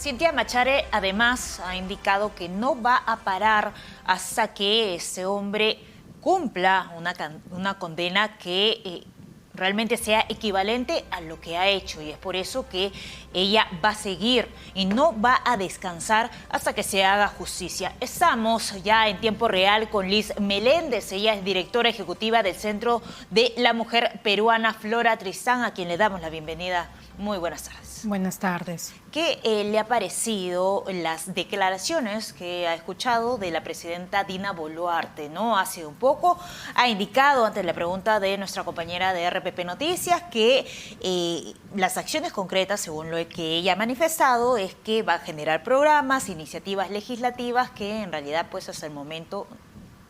Cintia Machare además ha indicado que no va a parar hasta que este hombre cumpla una condena que realmente sea equivalente a lo que ha hecho, y es por eso que ella va a seguir y no va a descansar hasta que se haga justicia. Estamos ya en tiempo real con Liz Meléndez, ella es directora ejecutiva del Centro de la Mujer Peruana Flora Tristán, a quien le damos la bienvenida. Muy buenas tardes. Buenas tardes. ¿Qué le ha parecido las declaraciones que ha escuchado de la presidenta Dina Boluarte, ¿no? Hace un poco ha indicado, ante la pregunta de nuestra compañera de RPP Noticias, que las acciones concretas, según lo que ella ha manifestado, es que va a generar programas, iniciativas legislativas que en realidad pues hasta el momento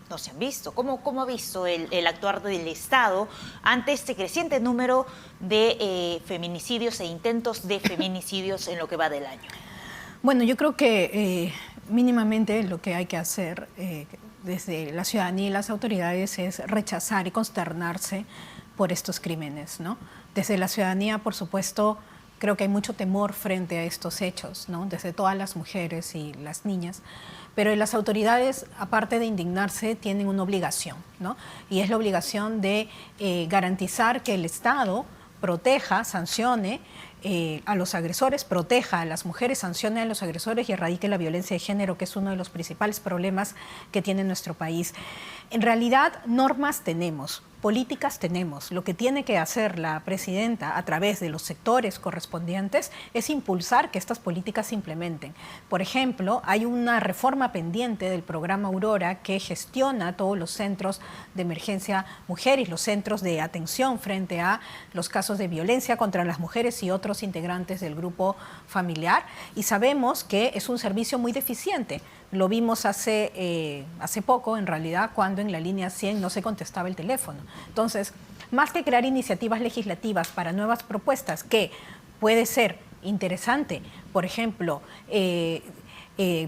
no se han visto. ¿Cómo ha visto el actuar del Estado ante este creciente número de feminicidios e intentos de feminicidios en lo que va del año? Bueno, yo creo que mínimamente lo que hay que hacer desde la ciudadanía y las autoridades es rechazar y consternarse por estos crímenes, ¿no? Desde la ciudadanía, por supuesto, creo que hay mucho temor frente a estos hechos, ¿no? Desde todas las mujeres y las niñas. Pero las autoridades, aparte de indignarse, tienen una obligación, ¿no? Y es la obligación de garantizar que el Estado proteja, sancione a los agresores, proteja a las mujeres, sancione a los agresores y erradique la violencia de género, que es uno de los principales problemas que tiene nuestro país. En realidad, normas tenemos, políticas tenemos. Lo que tiene que hacer la presidenta a través de los sectores correspondientes es impulsar que estas políticas se implementen. Por ejemplo, hay una reforma pendiente del programa Aurora que gestiona todos los centros de emergencia mujer y los centros de atención frente a los casos de violencia contra las mujeres y otros integrantes del grupo familiar, y sabemos que es un servicio muy deficiente. Lo vimos hace poco, en realidad, cuando en la línea 100 no se contestaba el teléfono. Entonces, más que crear iniciativas legislativas para nuevas propuestas, que puede ser interesante, por ejemplo,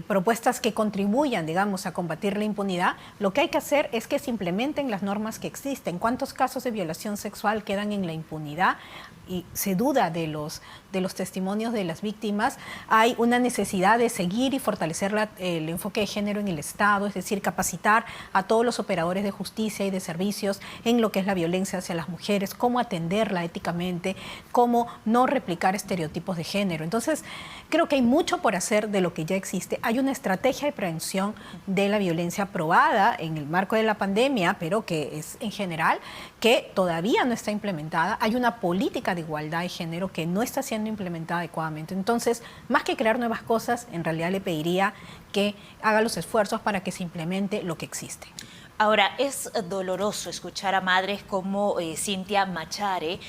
propuestas que contribuyan, digamos, a combatir la impunidad, lo que hay que hacer es que se implementen las normas que existen. ¿Cuántos casos de violación sexual quedan en la impunidad? Y se duda de los testimonios de las víctimas. Hay una necesidad de seguir y fortalecer el enfoque de género en el Estado, es decir, capacitar a todos los operadores de justicia y de servicios en lo que es la violencia hacia las mujeres, cómo atenderla éticamente, cómo no replicar estereotipos de género. Entonces, creo que hay mucho por hacer de lo que ya existe. Hay una estrategia de prevención de la violencia aprobada en el marco de la pandemia, pero que es en general, que todavía no está implementada. Hay una política de igualdad de género que no está siendo implementada adecuadamente. Entonces, más que crear nuevas cosas, en realidad le pediría que haga los esfuerzos para que se implemente lo que existe. Ahora, es doloroso escuchar a madres como Cintia Machare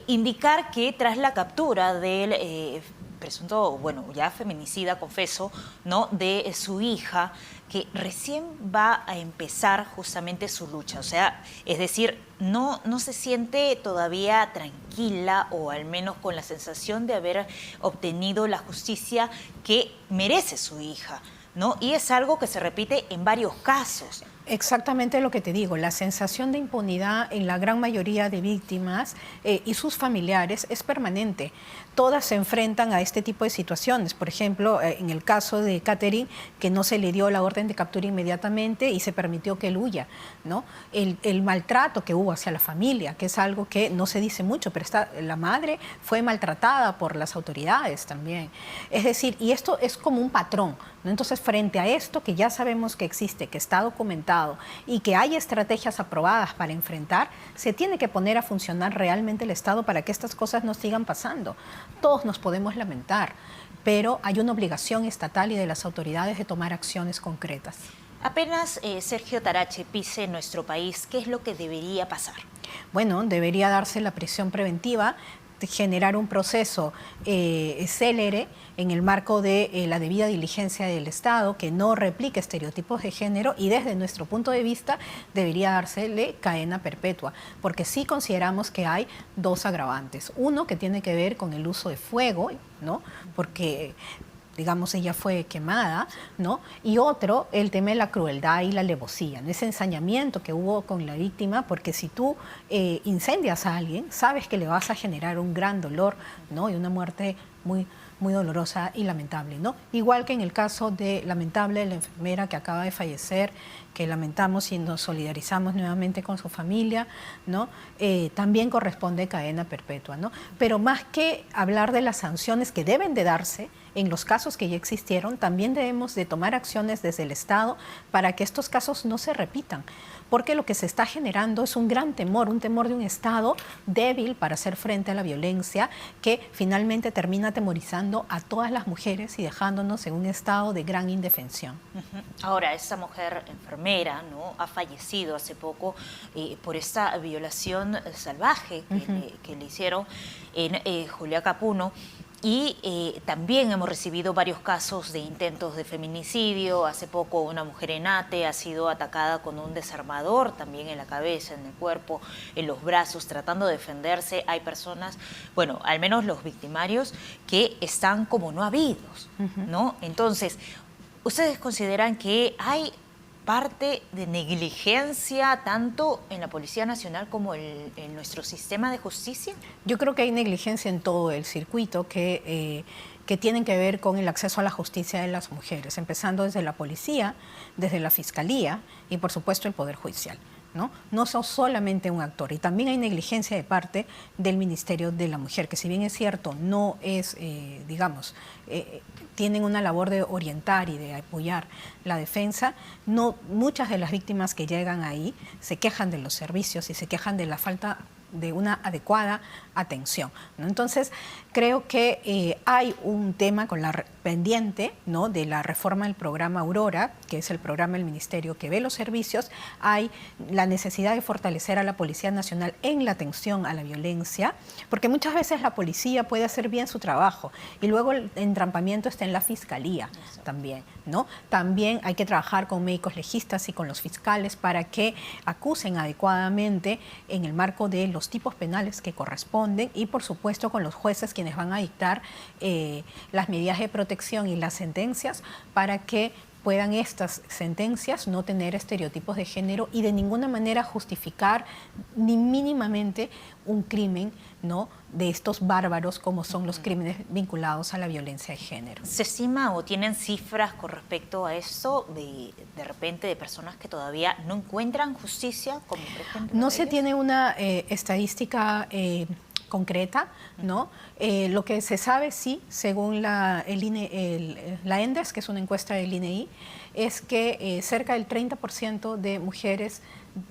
indicar que tras la captura del presunto, bueno, ya feminicida, confeso, ¿no?, de su hija, que recién va a empezar justamente su lucha. O sea, es decir, no se siente todavía tranquila, o al menos con la sensación de haber obtenido la justicia que merece su hija, ¿no? Y es algo que se repite en varios casos. Exactamente lo que te digo, la sensación de impunidad en la gran mayoría de víctimas y sus familiares es permanente. Todas se enfrentan a este tipo de situaciones. Por ejemplo, en el caso de Catherine, que no se le dio la orden de captura inmediatamente y se permitió que él huya, ¿no? El maltrato que hubo hacia la familia, que es algo que no se dice mucho, pero la madre fue maltratada por las autoridades también. Es decir, y esto es como un patrón, ¿no? Entonces, frente a esto que ya sabemos que existe, que está documentado, y que hay estrategias aprobadas para enfrentar, se tiene que poner a funcionar realmente el Estado para que estas cosas no sigan pasando. Todos nos podemos lamentar, pero hay una obligación estatal y de las autoridades de tomar acciones concretas. Apenas Sergio Tarache pise nuestro país, ¿qué es lo que debería pasar? Bueno, debería darse la prisión preventiva, generar un proceso célere en el marco de la debida diligencia del Estado, que no replique estereotipos de género, y desde nuestro punto de vista debería dársele cadena perpetua, porque sí consideramos que hay dos agravantes. Uno, que tiene que ver con el uso de fuego, ¿no? Porque digamos, ella fue quemada, ¿no? Y otro, el tema de la crueldad y la alevosía, ¿no? Ese ensañamiento que hubo con la víctima, porque si tú incendias a alguien, sabes que le vas a generar un gran dolor, ¿no? Y una muerte muy muy dolorosa y lamentable, ¿no? Igual que en el caso de lamentable de la enfermera que acaba de fallecer, que lamentamos y nos solidarizamos nuevamente con su familia, ¿no? También corresponde cadena perpetua, ¿no? Pero más que hablar de las sanciones que deben de darse, en los casos que ya existieron, también debemos de tomar acciones desde el Estado para que estos casos no se repitan, porque lo que se está generando es un gran temor, un temor de un Estado débil para hacer frente a la violencia, que finalmente termina atemorizando a todas las mujeres y dejándonos en un estado de gran indefensión. Ahora, esta mujer enfermera, ¿no?, ha fallecido hace poco por esta violación salvaje que le hicieron en Juliaca, Puno. Y también hemos recibido varios casos de intentos de feminicidio. Hace poco una mujer en Ate ha sido atacada con un desarmador también en la cabeza, en el cuerpo, en los brazos, tratando de defenderse. Hay personas, bueno, al menos los victimarios, que están como no habidos, ¿no? Entonces, ¿ustedes consideran que hay parte de negligencia tanto en la Policía Nacional como en nuestro sistema de justicia? Yo creo que hay negligencia en todo el circuito que tienen que ver con el acceso a la justicia de las mujeres, empezando desde la policía, desde la fiscalía y por supuesto el Poder Judicial. No son solamente un actor, y también hay negligencia de parte del Ministerio de la Mujer, que si bien es cierto, no es, tienen una labor de orientar y de apoyar la defensa, muchas de las víctimas que llegan ahí se quejan de los servicios y se quejan de la falta de una adecuada atención, ¿no? Entonces, creo que hay un tema con la pendiente, ¿no?, de la reforma del programa Aurora, que es el programa del Ministerio que ve los servicios. Hay la necesidad de fortalecer a la Policía Nacional en la atención a la violencia, porque muchas veces la policía puede hacer bien su trabajo y luego el entrampamiento está en la fiscalía también, ¿no? También hay que trabajar con médicos legistas y con los fiscales para que acusen adecuadamente en el marco de los tipos penales que corresponden, y por supuesto con los jueces quienes van a dictar las medidas de protección y las sentencias, para que puedan estas sentencias no tener estereotipos de género y de ninguna manera justificar ni mínimamente un crimen, ¿no?, de estos bárbaros como son los crímenes vinculados a la violencia de género. ¿Se estima o tienen cifras con respecto a esto de repente de personas que todavía no encuentran justicia, como por ejemplo? No se tiene una estadística concreta, ¿no? Lo que se sabe, sí, según la ENDES, que es una encuesta del INEI, es que cerca del 30% de mujeres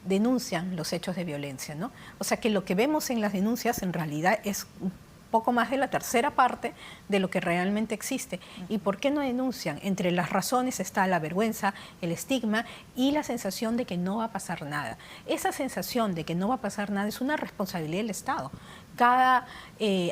denuncian los hechos de violencia, ¿no? O sea que lo que vemos en las denuncias en realidad es poco más de la tercera parte de lo que realmente existe. ¿Y por qué no denuncian? Entre las razones está la vergüenza, el estigma y la sensación de que no va a pasar nada. Esa sensación de que no va a pasar nada es una responsabilidad del Estado. Cada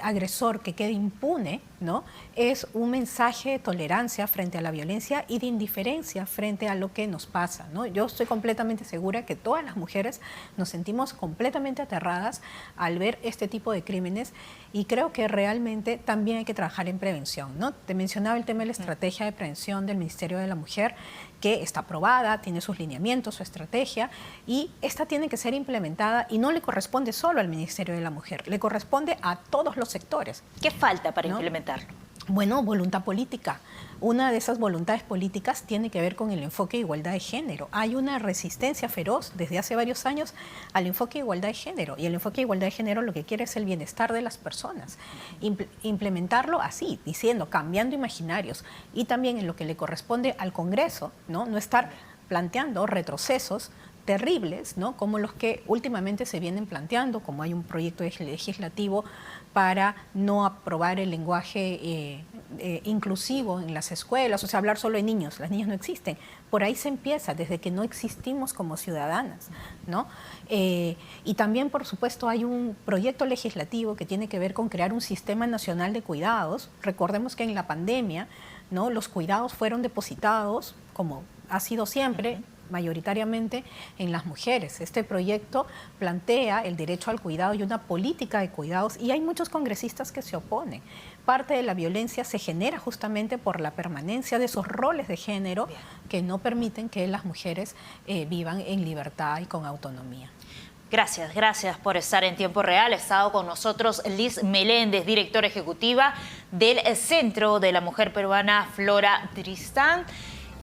agresor que quede impune, ¿no?, es un mensaje de tolerancia frente a la violencia y de indiferencia frente a lo que nos pasa, ¿no? Yo estoy completamente segura que todas las mujeres nos sentimos completamente aterradas al ver este tipo de crímenes, y creo que realmente también hay que trabajar en prevención, ¿no? Te mencionaba el tema de la estrategia de prevención del Ministerio de la Mujer, que está aprobada, tiene sus lineamientos, su estrategia, y esta tiene que ser implementada, y no le corresponde solo al Ministerio de la Mujer, le corresponde a todos los sectores. ¿Qué falta para ¿no? implementarlo? Bueno, voluntad política. Una de esas voluntades políticas tiene que ver con el enfoque de igualdad de género. Hay una resistencia feroz desde hace varios años al enfoque de igualdad de género, y el enfoque de igualdad de género lo que quiere es el bienestar de las personas. Implementarlo así, diciendo, cambiando imaginarios, y también en lo que le corresponde al Congreso, no estar planteando retrocesos terribles, ¿no?, como los que últimamente se vienen planteando, como hay un proyecto legislativo para no aprobar el lenguaje inclusivo en las escuelas, o sea, hablar solo de niños. Las niñas no existen. Por ahí se empieza, desde que no existimos como ciudadanas, ¿no? Y también, por supuesto, hay un proyecto legislativo que tiene que ver con crear un sistema nacional de cuidados. Recordemos que en la pandemia, ¿no?, los cuidados fueron depositados, como ha sido siempre, mayoritariamente en las mujeres. Este proyecto plantea el derecho al cuidado y una política de cuidados, y hay muchos congresistas que se oponen. Parte de la violencia se genera justamente por la permanencia de esos roles de género que no permiten que las mujeres vivan en libertad y con autonomía. Gracias por estar en tiempo real. Ha estado con nosotros Liz Meléndez, directora ejecutiva del Centro de la Mujer Peruana Flora Tristán.